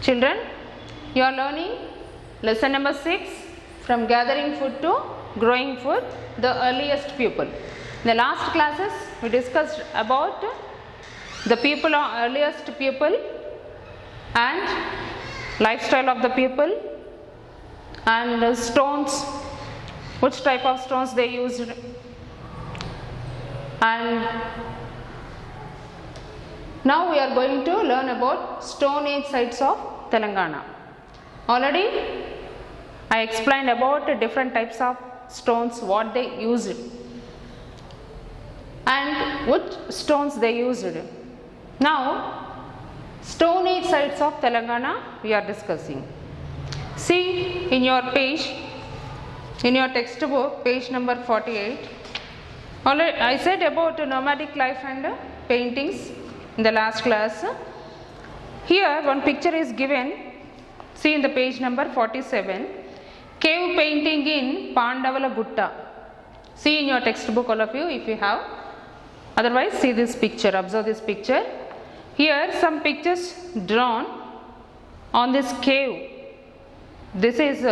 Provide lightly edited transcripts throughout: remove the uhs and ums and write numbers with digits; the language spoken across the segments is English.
Children, you are learning lesson number 6 from gathering food to growing food, the earliest people. In the last classes, we discussed about the people or earliest people and lifestyle of the people and stones, which type of stones they used, and now we are going to learn about Stone Age sites of Telangana. Already I explained about different types of stones, what they used and which stones they used. Now Stone Age sites of Telangana we are discussing. See in your page, in your textbook, page number 48. Already I said about nomadic life and paintings in the last class. Here one picture is given. See in the page number 47. Cave painting in Pandavala Gutta. See in your textbook, all of you, if you have. Otherwise see this picture, observe this picture. Here some pictures drawn on this cave. This is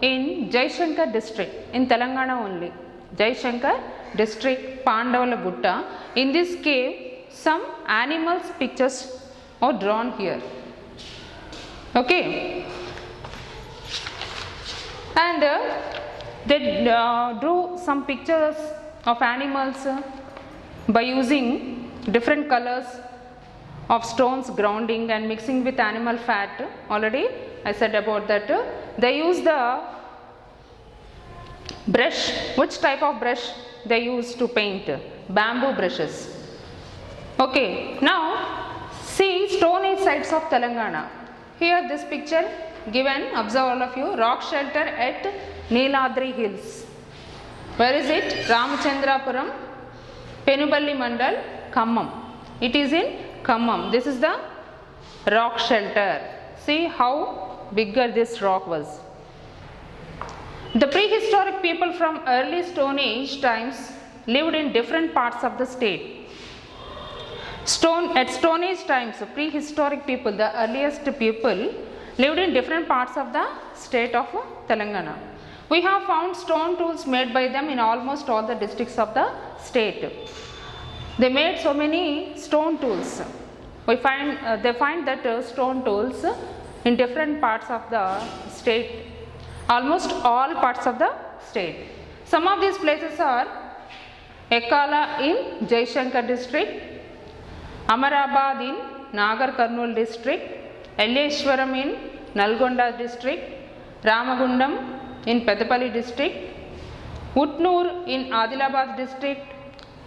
in Jaishankar district, in Telangana only. Jaishankar district, Pandavala Gutta. In this cave some animals pictures are drawn here. Okay, and they drew some pictures of animals by using different colors of stones, grounding and mixing with animal fat. Already I said about that. They use the brush. Which type of brush they use to paint? Bamboo brushes. Okay, now see Stone Age sites of Telangana. Here this picture given, observe all of you, rock shelter at Neeladri Hills. Where is it? Ramachandrapuram, Penuballi Mandal, Khammam. It is in Khammam. This is the rock shelter. See how bigger this rock was. The prehistoric people from early Stone Age times lived in different parts of the state. At Stone Age times, prehistoric people, the earliest people, lived in different parts of the state of Telangana. We have found stone tools made by them in almost all the districts of the state. They made so many stone tools. They find that stone tools in different parts of the state, almost all parts of the state. Some of these places are Ekala in Jaishankar district, Amarabad in Nagar Karnool district, Elleshwaram in Nalgonda district, Ramagundam in Peddapalli district, Utnur in Adilabad district,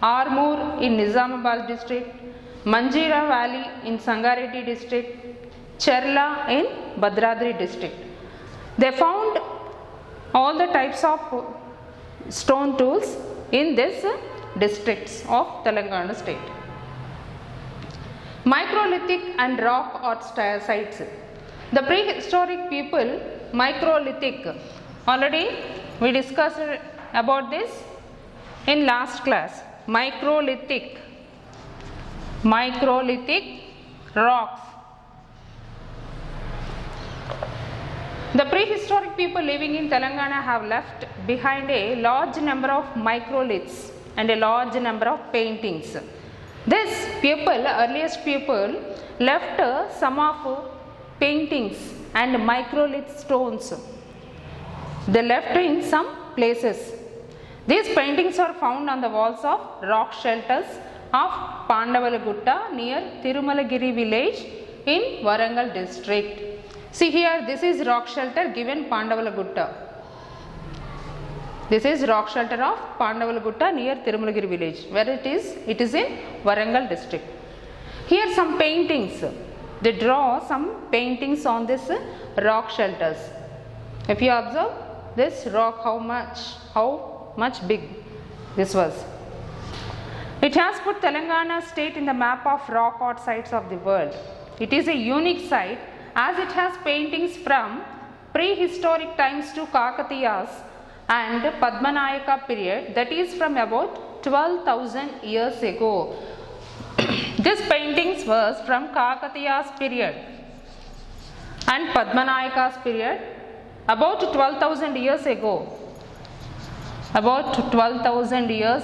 Armoor in Nizamabad district, Manjira Valley in Sangareddy district, Cherla in Bhadradri district. They found all the types of stone tools in these districts of Telangana state. Microlithic and rock art sites. The prehistoric people, microlithic. Already we discussed about this in last class. Microlithic rocks. The prehistoric people living in Telangana have left behind a large number of microliths and a large number of paintings. This people, earliest people, left some of paintings and microlith stones. They left in some places. These paintings are found on the walls of rock shelters of Pandavala Gutta near Tirumalagiri village in Warangal district. See here, this is rock shelter given Pandavala Gutta. This is rock shelter of Pandavala Gutta near Tirumalagiri village. Where it is? It is in Warangal district. Here some paintings. They draw some paintings on this rock shelters. If you observe this rock, how much big this was. It has put Telangana state in the map of rock art sites of the world. It is a unique site as it has paintings from prehistoric times to Kakatiyas and Padmanayaka period, that is from about 12,000 years ago. This paintings was from Kakatiya's period and Padmanayaka's period. About 12,000 years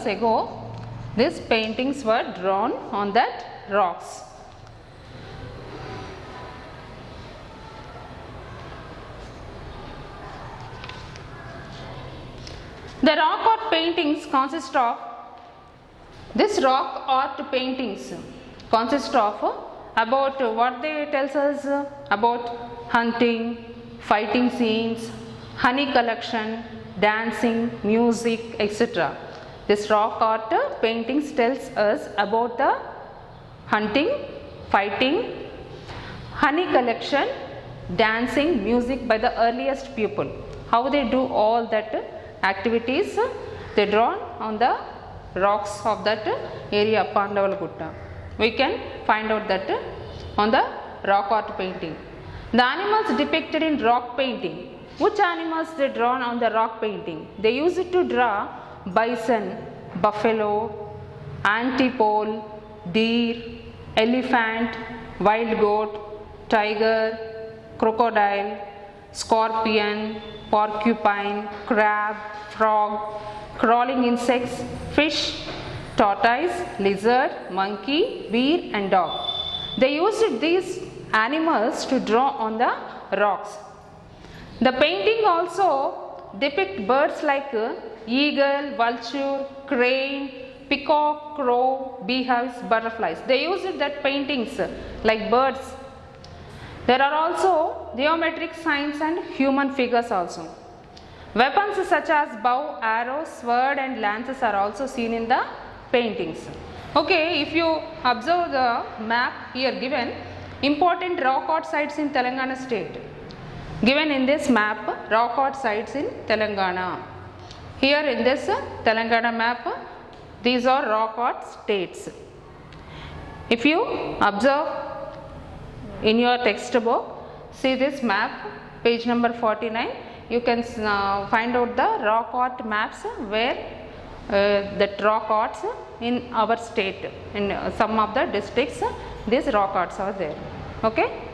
ago, these paintings were drawn on that rocks. The rock art paintings consist of, this rock art paintings consist of about what they tells us about hunting, fighting scenes, honey collection, dancing, music, etc. This rock art paintings tells us about the hunting, fighting, honey collection, dancing, music by the earliest people. How they do all that activities, they drawn on the rocks of that area, Pandavalgutta. We can find out that on the rock art painting. The animals depicted in rock painting, which animals they drawn on the rock painting? They used it to draw bison, buffalo, antipole, deer, elephant, wild goat, tiger, crocodile, scorpion, porcupine, crab, frog, crawling insects, fish, tortoise, lizard, monkey, bear and dog. They used these animals to draw on the rocks. The painting also depict birds like eagle, vulture, crane, peacock, crow, beehives, butterflies. They used that paintings like birds. There are also geometric signs and human figures also. Weapons such as bow, arrow, sword and lances are also seen in the paintings. Okay, if you observe the map here given, important rock art sites in Telangana state. Given in this map, rock art sites in Telangana. Here in this Telangana map, these are rock art states. If you observe in your textbook, see this map, page number 49, you can find out the rock art maps where that rock arts in our state, in some of the districts, these rock arts are there. Okay.